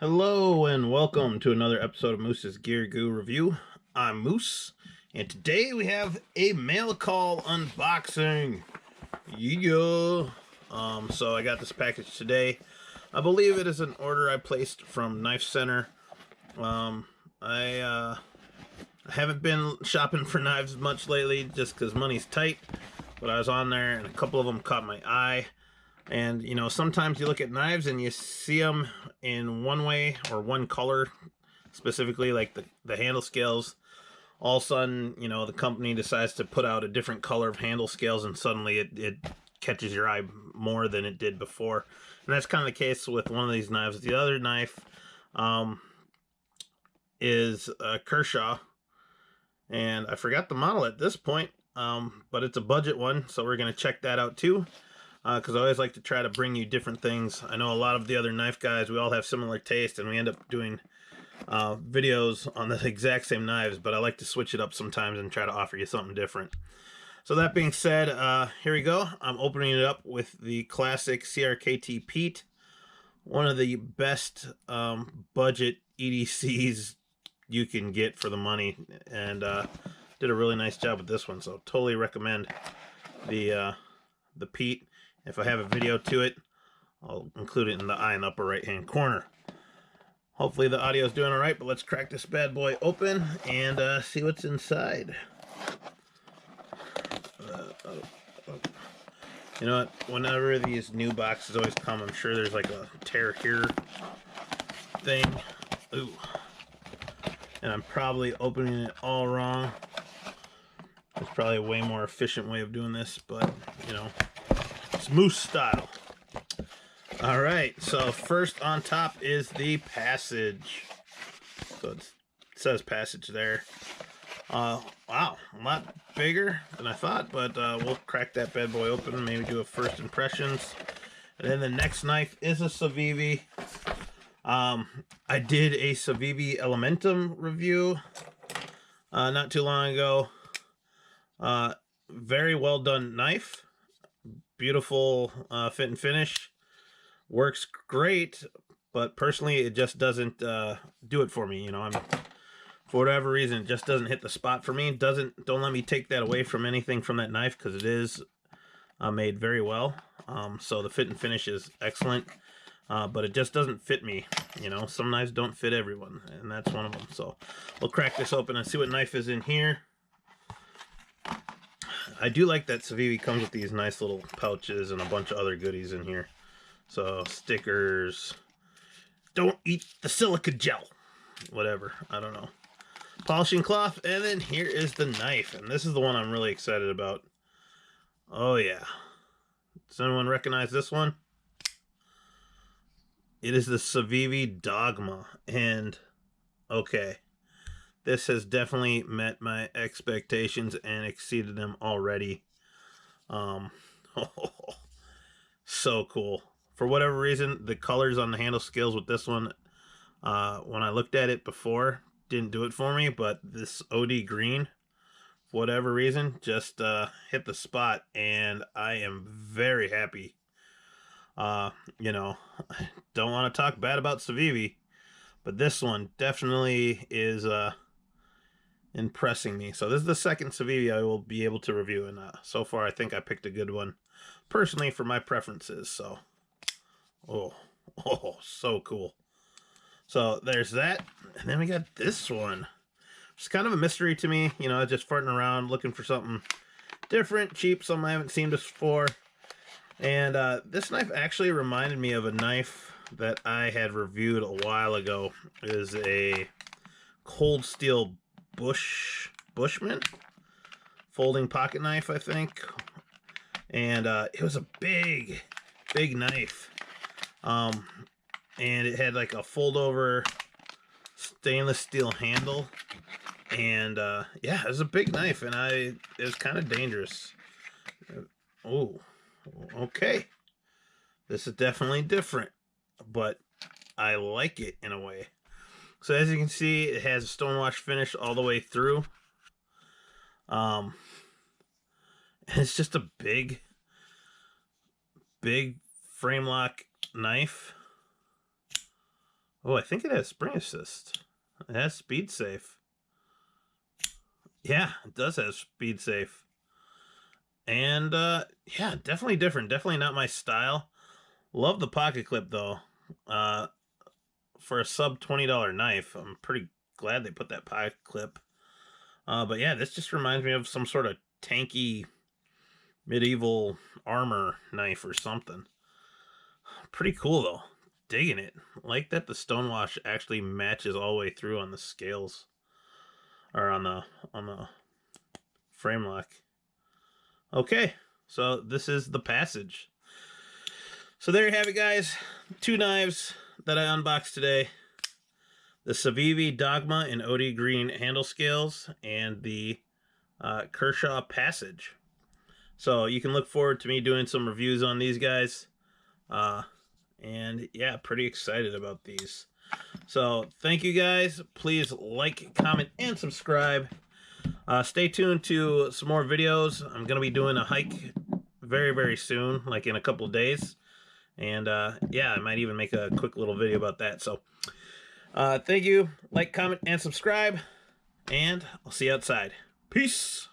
Hello and welcome to another episode of Moose's Gear Goo Review. I'm Moose, and today we have a mail call unboxing. Yeah. So I got this package today. I believe it is an order I placed from Knife Center. I haven't been shopping for knives much lately just because money's tight, but I was on there and a couple of them caught my eye. And, you know, sometimes you look at knives and you see them in one way or one color, specifically like the handle scales. All of a sudden, you know, the company decides to put out a different color of handle scales and suddenly it catches your eye more than it did before. And that's kind of the case with one of these knives. The other knife is a Kershaw, and I forgot the model at this point, but it's a budget one, so we're going to check that out too. Because I always like to try to bring you different things. I know a lot of the other knife guys, we all have similar taste, and we end up doing videos on the exact same knives, but I like to switch it up sometimes and try to offer you something different. So that being said, here we go. I'm opening it up with the classic CRKT Pete, one of the best budget EDCs you can get for the money, and did a really nice job with this one, so totally recommend the Pete. If I have a video to it, I'll include it in the eye in the upper right hand corner. Hopefully the audio is doing all right, but let's crack this bad boy open and see what's inside. You know what, whenever these new boxes always come, I'm sure there's like a tear here thing. Ooh. And I'm probably opening it all wrong. There's probably a way more efficient way of doing this, but you know, it's Moose style. All right, so first on top is the passage. So it says passage there. Wow, a lot bigger than I thought, but we'll crack that bad boy open and maybe do a first impressions. And then the next knife is a Civivi. I did a Civivi Elementum review not too long ago. Very well done knife. Beautiful fit and finish. Works great, but personally it just doesn't do it for me. You know, for whatever reason, it just doesn't hit the spot for me. Don't let me take that away from anything from that knife, because it is made very well. So the fit and finish is excellent, but it just doesn't fit me. You know, some knives don't fit everyone, and that's one of them. So we'll crack this open and see what knife is in here. I do like that Civivi comes with these nice little pouches and a bunch of other goodies in here. So stickers, don't eat the silica gel, whatever, I don't know. Polishing cloth, and then here is the knife, and this is the one I'm really excited about. Oh yeah. Does anyone recognize this one? It is the Civivi Dogma, and okay, this has definitely met my expectations and exceeded them already. So cool. For whatever reason, the colors on the handle scales with this one, when I looked at it before, didn't do it for me, but this OD green, for whatever reason, just hit the spot, and I am very happy. You know, don't want to talk bad about Civivi, but this one definitely is impressing me. So this is the second Civivi I will be able to review, and so far I think I picked a good one, personally, for my preferences. So, oh, so cool. So there's that, and then we got this one. It's kind of a mystery to me, you know, just farting around looking for something different, cheap, something I haven't seen before. And this knife actually reminded me of a knife that I had reviewed a while ago. It is a cold steel Bushman folding pocket knife, I think. And it was a big knife. And it had like a fold over stainless steel handle, and yeah, it was a big knife, and it was kind of dangerous. Oh, okay, this is definitely different, but I like it in a way. So as you can see, it has a stonewash finish all the way through. And it's just a big frame lock knife. Oh, I think it has spring assist. It has speed safe. Yeah, it does have speed safe. And yeah, definitely different. Definitely not my style. Love the pocket clip though. For a sub $20 knife, I'm pretty glad they put that pocket clip. But yeah, this just reminds me of some sort of tanky medieval armor knife or something. Pretty cool though. Digging it. Like that the stonewash actually matches all the way through on the scales. Or on the frame lock. Okay, so this is the Passage. So there you have it, guys. 2 knives that I unboxed today. The Civivi Dogma in OD green handle scales and the Kershaw Passage. So you can look forward to me doing some reviews on these guys. And yeah, pretty excited about these. So thank you guys. Please like, comment, and subscribe. Stay tuned to some more videos. I'm going to be doing a hike very, very soon, like in a couple of days. And yeah, I might even make a quick little video about that. So thank you. Like, comment, and subscribe. And I'll see you outside. Peace.